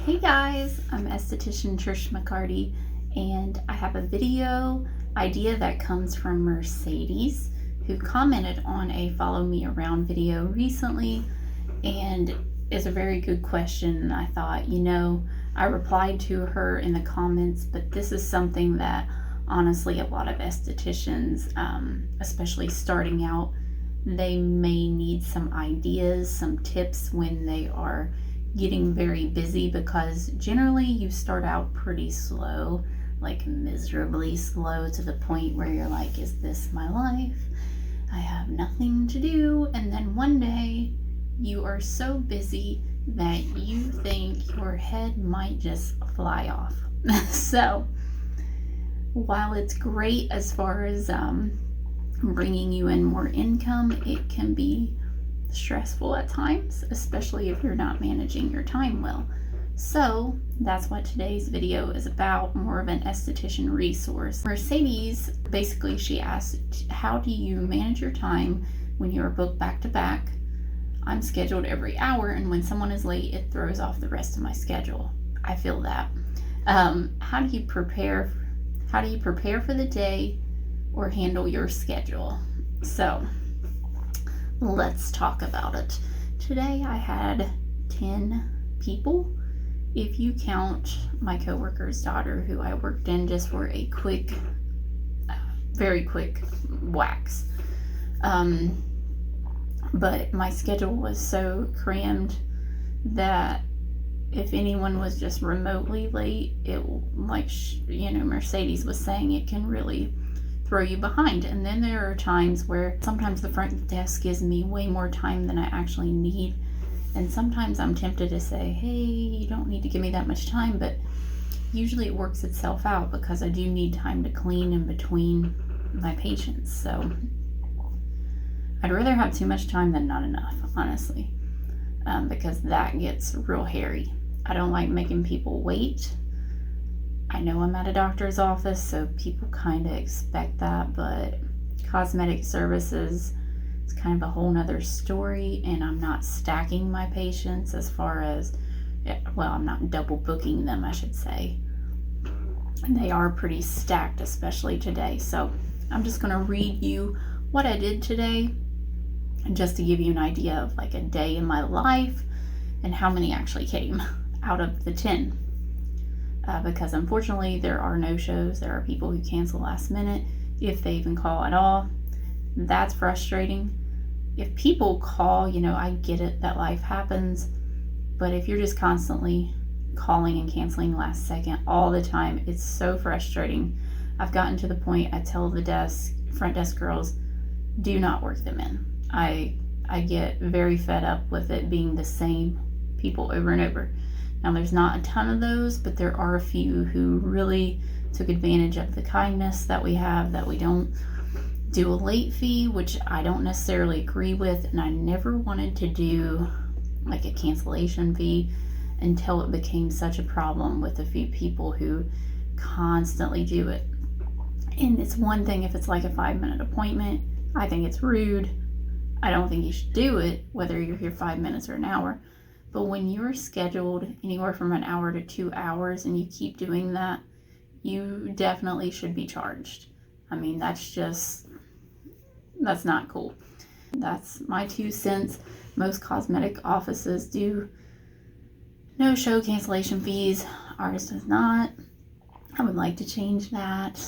Hey guys, I'm Esthetician Trish McCarty, and I have a video idea that comes from Mercedes, who commented on a follow me around video recently, and it's a very good question. I thought, I replied to her in the comments, but this is something that honestly a lot of estheticians, especially starting out, they may need some ideas, some tips when they are getting very busy, because generally you start out pretty slow, like miserably slow, to the point where you're like, is this my life? I have nothing to do. And then one day you are so busy that you think your head might just fly off. So while it's great as far as bringing you in more income, it can be stressful at times, especially if you're not managing your time well. So that's what today's video is about, more of an esthetician resource. Mercedes, basically she asked, how do you manage your time when you're booked back to back? I'm scheduled every hour, and when someone is late, it throws off the rest of my schedule. I feel that. How do you prepare for the day or handle your schedule? So let's talk about it. Today I had 10 people, if you count my coworker's daughter, who I worked in just for a quick, very quick wax. But my schedule was so crammed that if anyone was just remotely late, it, like, Mercedes was saying, it can really throw you behind. And then there are times where sometimes the front desk gives me way more time than I actually need, and sometimes I'm tempted to say, hey, you don't need to give me that much time, but usually it works itself out because I do need time to clean in between my patients. So I'd rather have too much time than not enough, honestly, because that gets real hairy. I don't like making people wait. I know I'm at a doctor's office, so people kind of expect that, but cosmetic services is kind of a whole nother story, and I'm not stacking my patients as far as, well, I'm not double booking them, I should say. They are pretty stacked, especially today. So I'm just going to read you what I did today, just to give you an idea of like a day in my life and how many actually came out of the 10. Because unfortunately there are no-shows. There are people who cancel last minute, if they even call at all. That's frustrating. If people call, I get it that life happens, but if you're just constantly calling and canceling last second all the time, it's so frustrating. I've gotten to the point I tell the front desk girls, do not work them in. I get very fed up with it being the same people over and over. Now, there's not a ton of those, but there are a few who really took advantage of the kindness that we have, that we don't do a late fee, which I don't necessarily agree with, and I never wanted to do like a cancellation fee until it became such a problem with a few people who constantly do it. And it's one thing if it's like a 5-minute appointment. I think it's rude. I don't think you should do it, whether you're here 5 minutes or an hour. But when you're scheduled anywhere from an hour to 2 hours and you keep doing that, you definitely should be charged. I mean, that's not cool. That's my 2 cents. Most cosmetic offices do no-show cancellation fees. Ours does not. I would like to change that.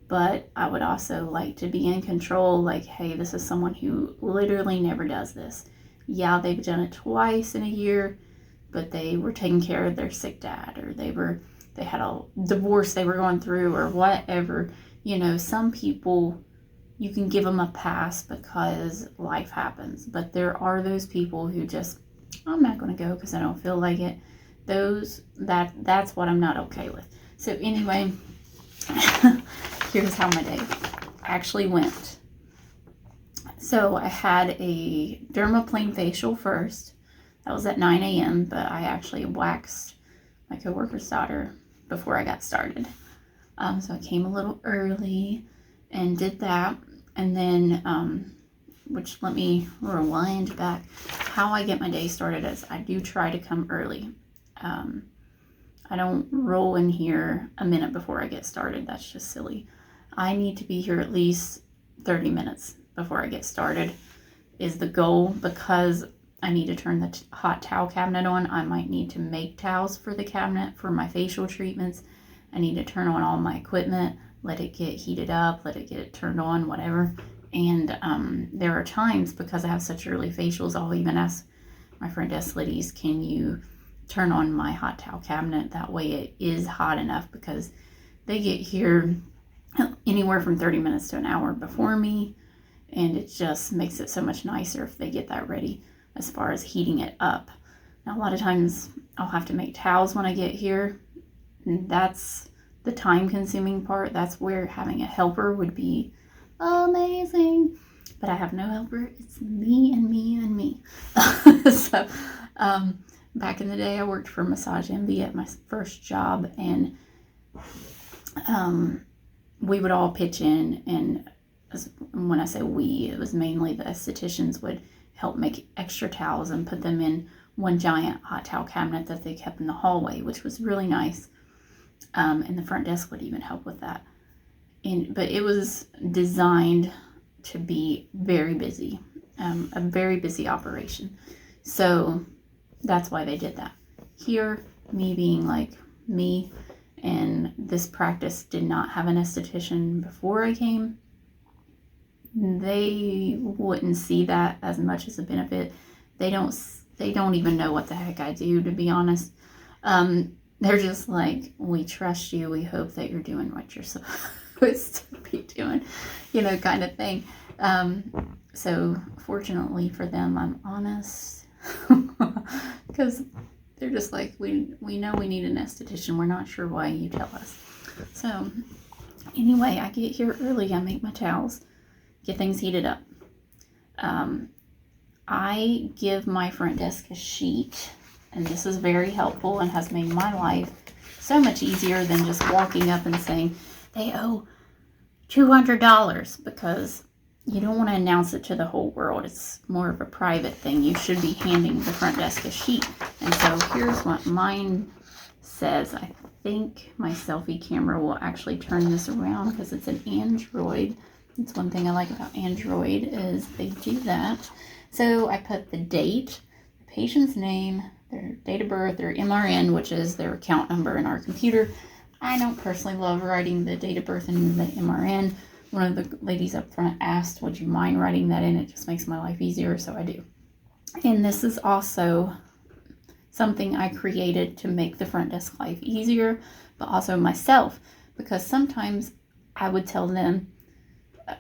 But I would also like to be in control, like, hey, this is someone who literally never does this. Yeah, they've done it twice in a year, but they were taking care of their sick dad, or they had a divorce they were going through, or whatever. Some people, you can give them a pass because life happens, but there are those people who just, I'm not going to go because I don't feel like it. That's what I'm not okay with. So anyway, here's how my day actually went. So I had a dermaplane facial first. That was at 9 a.m., but I actually waxed my coworker's daughter before I got started. So I came a little early and did that. And then, which, let me rewind back. How I get my day started is I do try to come early. I don't roll in here a minute before I get started. That's just silly. I need to be here at least 30 minutes before I get started is the goal, because I need to turn the hot towel cabinet on. I might need to make towels for the cabinet for my facial treatments. I need to turn on all my equipment, let it get heated up, let it get turned on, whatever. And there are times, because I have such early facials, I'll even ask my friend Aesthetician, can you turn on my hot towel cabinet? That way it is hot enough, because they get here anywhere from 30 minutes to an hour before me. And it just makes it so much nicer if they get that ready as far as heating it up. Now, a lot of times I'll have to make towels when I get here. And that's the time-consuming part. That's where having a helper would be amazing. But I have no helper. It's me and me and me. So, back in the day, I worked for Massage Envy at my first job, and we would all pitch in, and when I say we, it was mainly the estheticians would help make extra towels and put them in one giant hot towel cabinet that they kept in the hallway, which was really nice. And the front desk would even help with that. But it was designed to be very busy, a very busy operation. So that's why they did that. Here, me being like me, and this practice did not have an esthetician before I came, they wouldn't see that as much as a benefit. They don't even know what the heck I do, to be honest. They're just like, we trust you. We hope that you're doing what you're supposed to be doing, kind of thing. So fortunately for them, I'm honest, because they're just like, we know we need an esthetician. We're not sure why you tell us. So anyway, I get here early. I make my towels, get things heated up. I give my front desk a sheet, and this is very helpful and has made my life so much easier than just walking up and saying they owe $200, because you don't want to announce it to the whole world. It's more of a private thing. You should be handing the front desk a sheet. And so here's what mine says. I think my selfie camera will actually turn this around because it's an Android. That's one thing I like about Android, is they do that. So I put the date, the patient's name, their date of birth, their MRN, which is their account number in our computer. I don't personally love writing the date of birth and the MRN. One of the ladies up front asked, would you mind writing that in? It just makes my life easier, so I do. And this is also something I created to make the front desk life easier, but also myself, because sometimes I would tell them,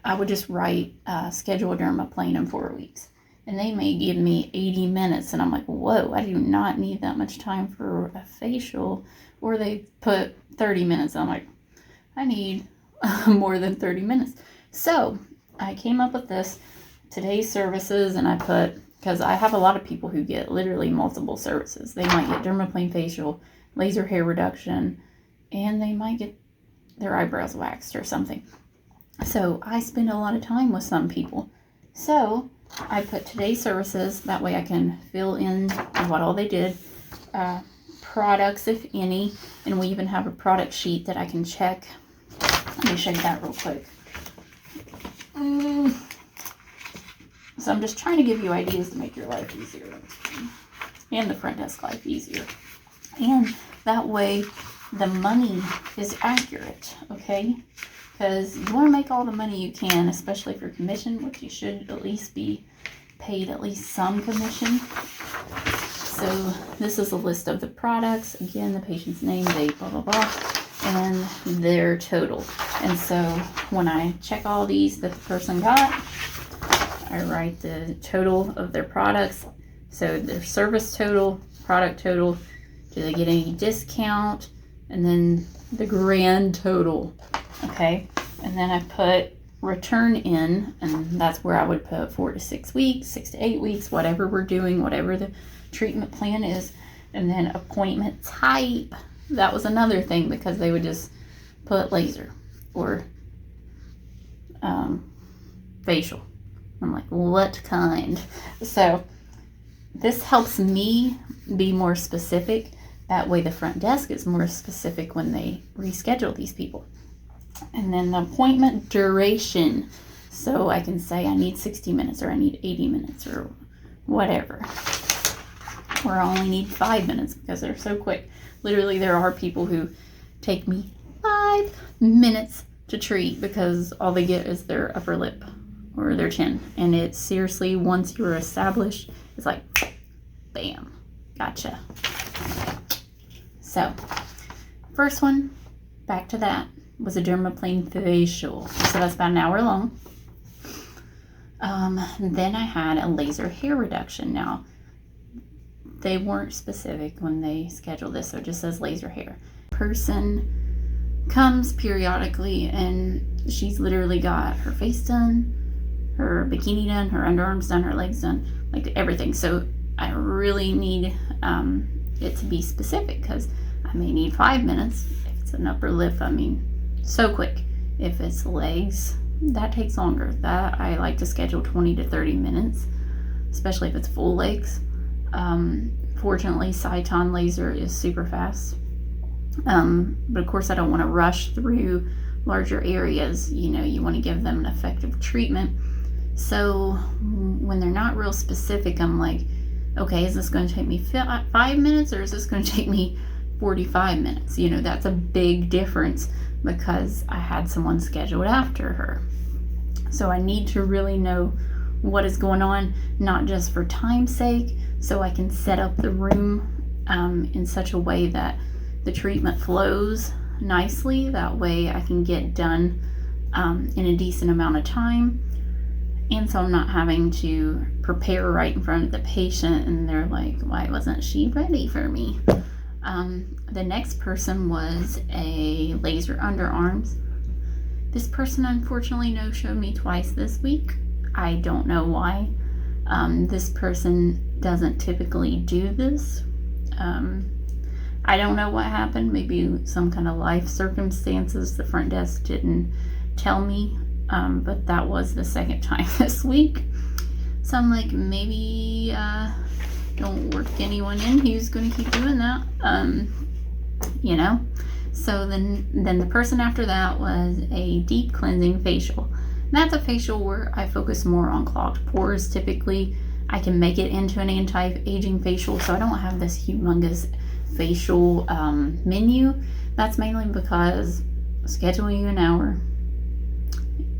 I would just write schedule dermaplane in 4 weeks. And they may give me 80 minutes, and I'm like, whoa, I do not need that much time for a facial. Or they put 30 minutes. I'm like, I need more than 30 minutes. So I came up with this, today's services, and I put, because I have a lot of people who get literally multiple services. They might get dermaplane facial, laser hair reduction, and they might get their eyebrows waxed or something. So I spend a lot of time with some people. So I put today's services, that way I can fill in what all they did, products, if any, and we even have a product sheet that I can check. Let me show you that real quick. So I'm just trying to give you ideas to make your life easier and the front desk life easier. And that way the money is accurate, okay? Because you want to make all the money you can, especially for commission, which you should at least be paid at least some commission. So this is a list of the products. Again, the patient's name, date, blah, blah, blah, and their total. And so when I check all these that the person got, I write the total of their products. So their service total, product total, do they get any discount, and then the grand total. Okay, and then I put return in, and that's where I would put 4 to 6 weeks, 6 to 8 weeks, whatever we're doing, whatever the treatment plan is. And then appointment type, that was another thing, because they would just put laser or facial. I'm like, what kind? So this helps me be more specific, That way the front desk is more specific when they reschedule these people. And then the appointment duration. So I can say I need 60 minutes or I need 80 minutes or whatever. Or I only need 5 minutes because they're so quick. Literally, there are people who take me 5 minutes to treat because all they get is their upper lip or their chin. And it's seriously, once you're established, it's like, bam, gotcha. So, first one, back to that, was a dermaplane facial. So that's about an hour long. Then I had a laser hair reduction. Now, they weren't specific when they scheduled this, so it just says laser hair. Person comes periodically and she's literally got her face done, her bikini done, her underarms done, her legs done, like everything. So I really need it to be specific because I may need 5 minutes. If it's an upper lip, I mean, so quick. If it's legs, that takes longer. That I like to schedule 20 to 30 minutes, especially if it's full legs. Fortunately, Cyton laser is super fast. But of course I don't want to rush through larger areas. You know, you want to give them an effective treatment. So when they're not real specific, I'm like, okay, is this going to take me 5 minutes or is this going to take me 45 minutes? You know, that's a big difference because I had someone scheduled after her. So I need to really know what is going on, not just for time's sake, so I can set up the room in such a way that the treatment flows nicely. That way I can get done in a decent amount of time. And so I'm not having to prepare right in front of the patient and they're like, why wasn't she ready for me? The next person was a laser underarms. This person unfortunately no-showed me twice this week. I don't know why. This person doesn't typically do this. I don't know what happened. Maybe some kind of life circumstances the front desk didn't tell me. But that was the second time this week. So I'm like, maybe don't work anyone in who's going to keep doing that. You know. So then the person after that was a deep cleansing facial. And that's a facial where I focus more on clogged pores. Typically, I can make it into an anti-aging facial, so I don't have this humongous facial menu. That's mainly because scheduling you an hour,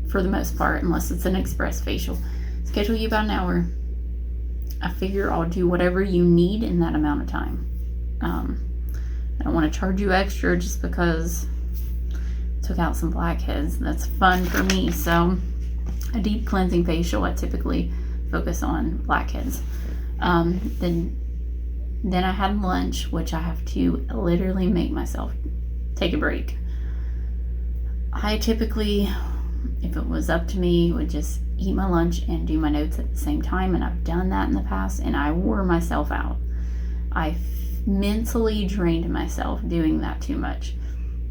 for the most part, unless it's an express facial, schedule you about an hour. I figure I'll do whatever you need in that amount of time. I don't want to charge you extra just because I took out some blackheads. That's fun for me. So a deep cleansing facial, I typically focus on blackheads. Then I had lunch, which I have to literally make myself take a break. I typically, if it was up to me, would just eat my lunch and do my notes at the same time, and I've done that in the past, and I wore myself out. I mentally drained myself doing that too much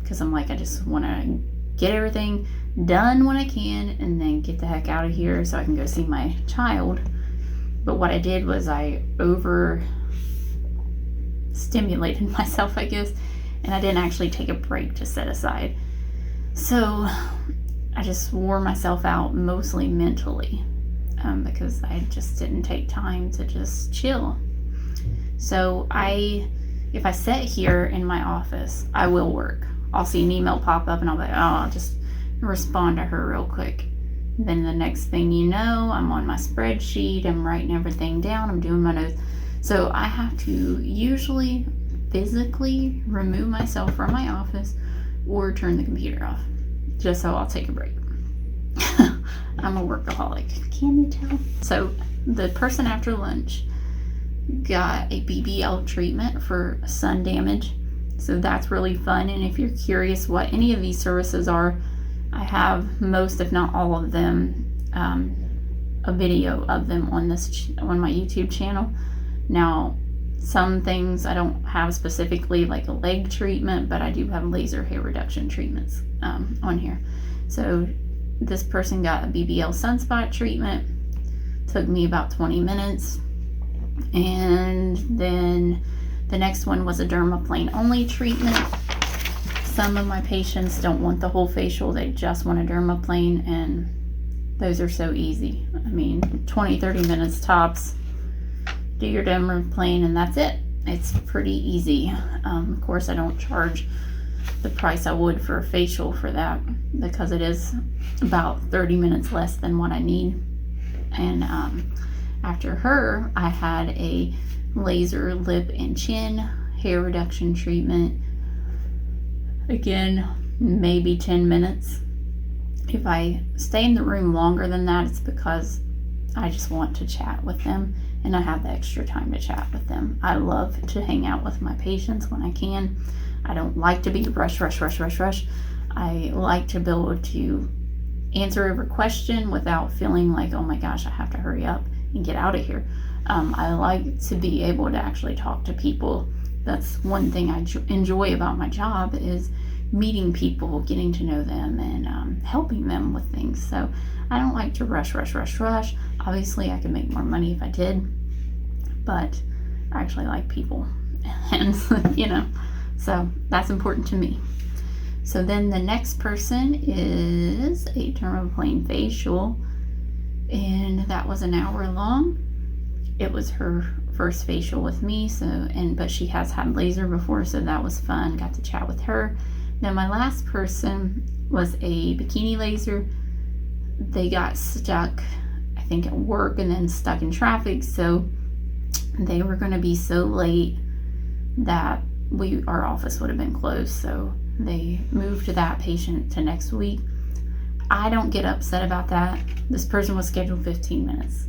because I'm like, I just want to get everything done when I can and then get the heck out of here so I can go see my child. But what I did was I overstimulated myself, I guess, and I didn't actually take a break to set aside. So I just wore myself out mostly mentally because I just didn't take time to just chill. So if I sit here in my office, I will work. I'll see an email pop up and I'll be like, oh, I'll just respond to her real quick. Then the next thing you know, I'm on my spreadsheet, I'm writing everything down, I'm doing my notes. So I have to usually physically remove myself from my office or turn the computer off, just so I'll take a break. I'm a workaholic, can you tell? So the person after lunch got a BBL treatment for sun damage, so that's really fun. And if you're curious what any of these services are, I have most, if not all of them, a video of them on my YouTube channel. Now, some things I don't have specifically, like a leg treatment, but I do have laser hair reduction treatments on here. So this person got a BBL sunspot treatment. Took me about 20 minutes. And then The next one was a dermaplane only treatment. Some of my patients don't want the whole facial, they just want a dermaplane, and those are so easy. I mean, 20-30 minutes tops. Do your dermaplane and that's it. It's pretty easy. Of course, I don't charge the price I would for a facial for that, because it is about 30 minutes less than what I need. And after her, I had a laser lip and chin hair reduction treatment. Again, maybe 10 minutes. If I stay in the room longer than that, it's because I just want to chat with them, and I have the extra time to chat with them. I love to hang out with my patients when I can. I don't like to be rush. I like to be able to answer every question without feeling like, oh my gosh, I have to hurry up and get out of here. I like to be able to actually talk to people. That's one thing I enjoy about my job, is meeting people, getting to know them, and helping them with things. So I don't like to rush. Obviously, I could make more money if I did, but I actually like people. And, so that's important to me. So then the next person is a dermaplane facial, and that was an hour long. It was her first facial with me, but she has had laser before, so that was fun. Got to chat with her. Now my last person was a bikini laser. They got stuck, I think, at work and then stuck in traffic, so they were going to be so late that our office would have been closed, so they moved that patient to next week. I don't get upset about that. This person was scheduled 15 minutes.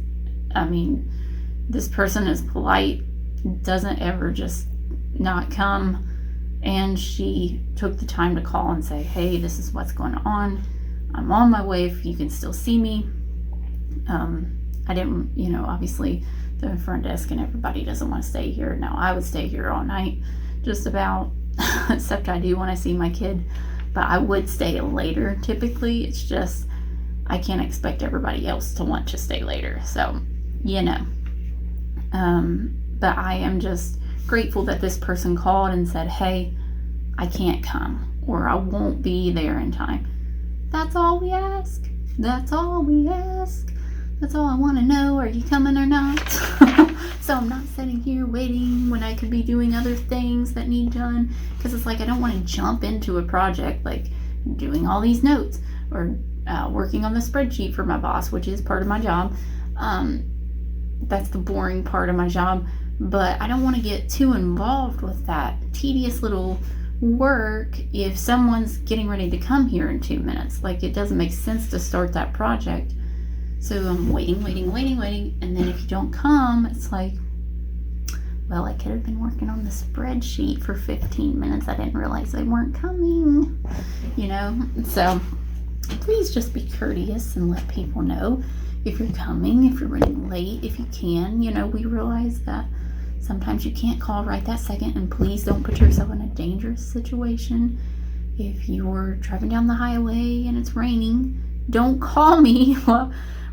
I mean, this person is polite, doesn't ever just not come, and she took the time to call and say, hey, this is what's going on. I'm on my way if you can still see me. I didn't, obviously the front desk and everybody doesn't want to stay here. Now, I would stay here all night, just about, except I do want to see my kid, but I would stay later typically. It's just, I can't expect everybody else to want to stay later. So, but I am just grateful that this person called and said, hey, I can't come, or I won't be there in time. That's all we ask. That's all we ask. That's all I want to know. Are you coming or not? So I'm not sitting here waiting when I could be doing other things that need done, because it's like I don't want to jump into a project like doing all these notes or working on the spreadsheet for my boss, which is part of my job. That's the boring part of my job, but I don't want to get too involved with that tedious little work if someone's getting ready to come here in 2 minutes. Like, it doesn't make sense to start that project. So I'm waiting, and then if you don't come, it's like, well, I could have been working on the spreadsheet for 15 minutes. I didn't realize they weren't coming, So please just be courteous and let people know if you're coming, if you're running late, if you can. We realize that sometimes you can't call right that second, and please don't put yourself in a dangerous situation. If you're driving down the highway and it's raining, don't call me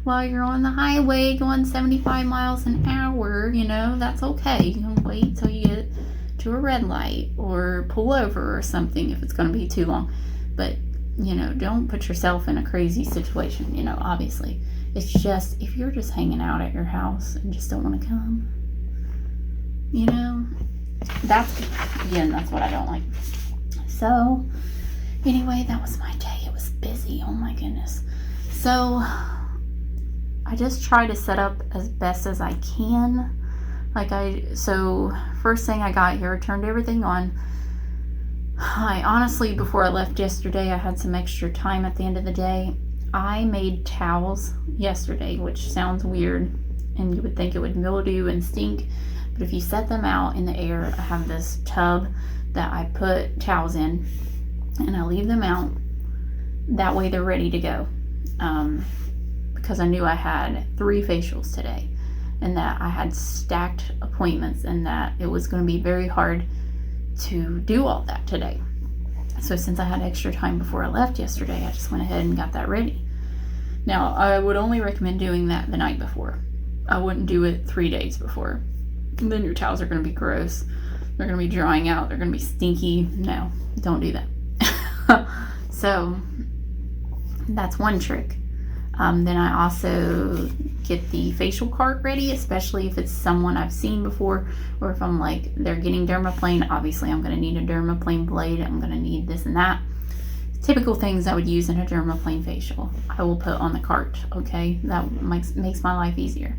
while you're on the highway going 75 miles an hour. That's okay. You can wait till you get to a red light or pull over or something if it's going to be too long. But, don't put yourself in a crazy situation, obviously. It's just, if you're just hanging out at your house and just don't want to come, that's what I don't like. So, anyway, that was my day. It was busy. Oh my goodness. So, I just try to set up as best as I can. So first thing I got here, I turned everything on. I honestly, before I left yesterday, I had some extra time at the end of the day. I made towels yesterday, which sounds weird, and you would think it would mildew and stink, but if you set them out in the air, I have this tub that I put towels in, and I leave them out. That way they're ready to go. Because I knew I had 3 facials today, and that I had stacked appointments, and that it was going to be very hard to do all that today. So since I had extra time before I left yesterday, I just went ahead and got that ready. Now, I would only recommend doing that the night before. I wouldn't do it 3 days before. And then your towels are going to be gross. they're going to be drying out, they're going to be stinky. No, don't do that. So that's one trick. Then I also get the facial cart ready, especially if it's someone I've seen before, or if I'm like, they're getting dermaplane. Obviously, I'm going to need a dermaplane blade. I'm going to need this and that. Typical things I would use in a dermaplane facial, I will put on the cart, okay? That makes my life easier.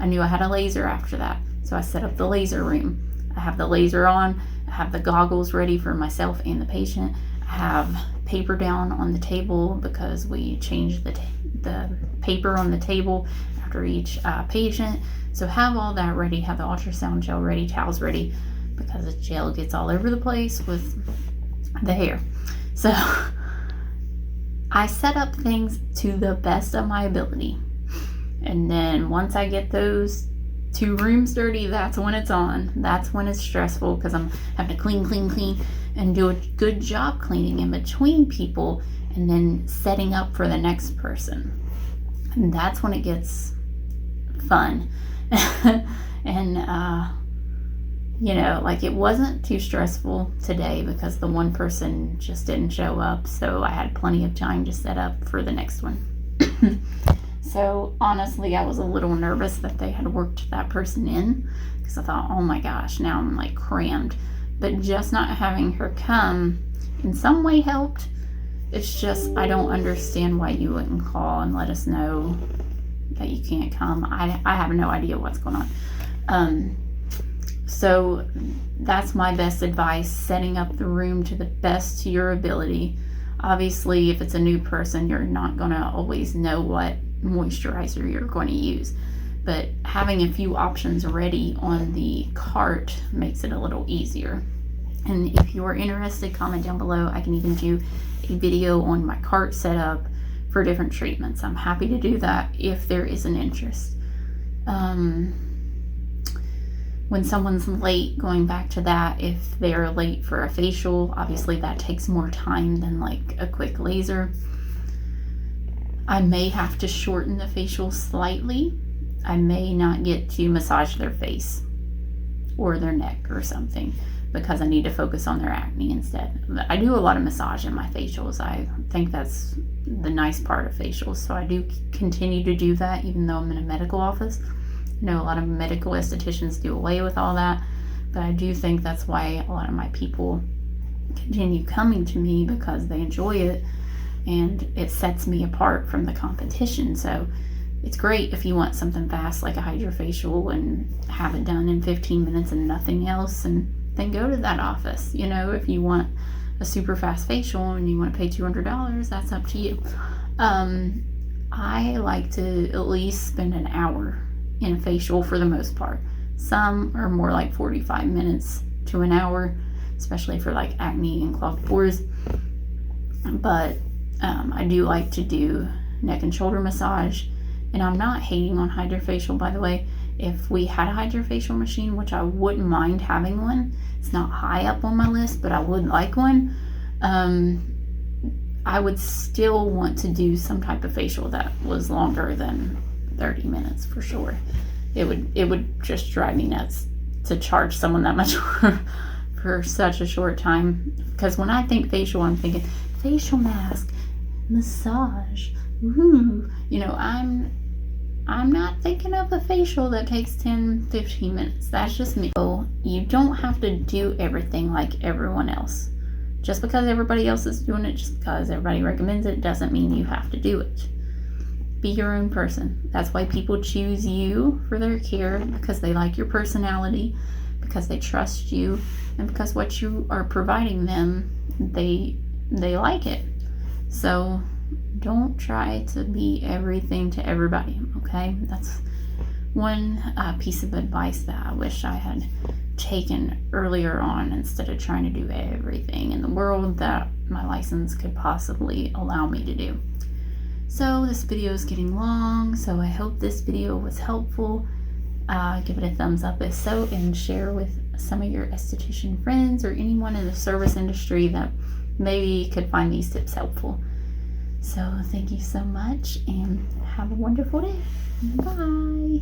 I knew I had a laser after that, so I set up the laser room. I have the laser on. I have the goggles ready for myself and the patient. I have paper down on the table because we changed the paper on the table after each patient. So have all that ready, have the ultrasound gel ready, towels ready, because the gel gets all over the place with the hair. So I set up things to the best of my ability. And then once I get those 2 rooms dirty, that's when it's on. That's when it's stressful, because I'm having to clean, and do a good job cleaning in between people, and then setting up for the next person. And that's when it gets fun. And, you know, like, it wasn't too stressful today because the one person just didn't show up. So I had plenty of time to set up for the next one. So honestly, I was a little nervous that they had worked that person in, because I thought, oh my gosh, now I'm like crammed. But just not having her come in some way helped. It's just, I don't understand why you wouldn't call and let us know that you can't come. I have no idea what's going on. So that's my best advice, setting up the room to the best to your ability. Obviously, if it's a new person, you're not going to always know what moisturizer you're going to use. But having a few options ready on the cart makes it a little easier. And if you're interested, comment down below. I can even do a video on my cart setup for different treatments. I'm happy to do that if there is an interest. When someone's late, going back to that, if they're late for a facial, obviously that takes more time than like a quick laser. I may have to shorten the facial slightly. I may not get to massage their face or their neck or something, because I need to focus on their acne instead. I do a lot of massage in my facials. I think that's the nice part of facials. So I do continue to do that even though I'm in a medical office. I know a lot of medical estheticians do away with all that, but I do think that's why a lot of my people continue coming to me, because they enjoy it and it sets me apart from the competition. So it's great if you want something fast like a hydrofacial and have it done in 15 minutes and nothing else, and then go to that office. You know, if you want a super fast facial and you want to pay $200, that's up to you. I like to at least spend an hour in a facial for the most part. Some are more like 45 minutes to an hour, especially for like acne and clogged pores. But I do like to do neck and shoulder massage. And I'm not hating on hydrofacial, by the way. If we had a hydrofacial machine, which I wouldn't mind having one, it's not high up on my list, but I would like one. I would still want to do some type of facial that was longer than 30 minutes for sure. It would just drive me nuts to charge someone that much for such a short time. Because when I think facial, I'm thinking facial mask, massage, ooh. You know, I'm not thinking of a facial that takes 10-15 minutes. That's just me. So you don't have to do everything like everyone else. Just because everybody else is doing it, just because everybody recommends it, doesn't mean you have to do it. Be your own person. That's why people choose you for their care, because they like your personality, because they trust you, and because what you are providing them, they like it. So don't try to be everything to everybody, okay? That's one piece of advice that I wish I had taken earlier on, instead of trying to do everything in the world that my license could possibly allow me to do. So this video is getting long, so I hope this video was helpful. Give it a thumbs up if so, and share with some of your esthetician friends or anyone in the service industry that maybe could find these tips helpful. So thank you so much, and have a wonderful day. Bye.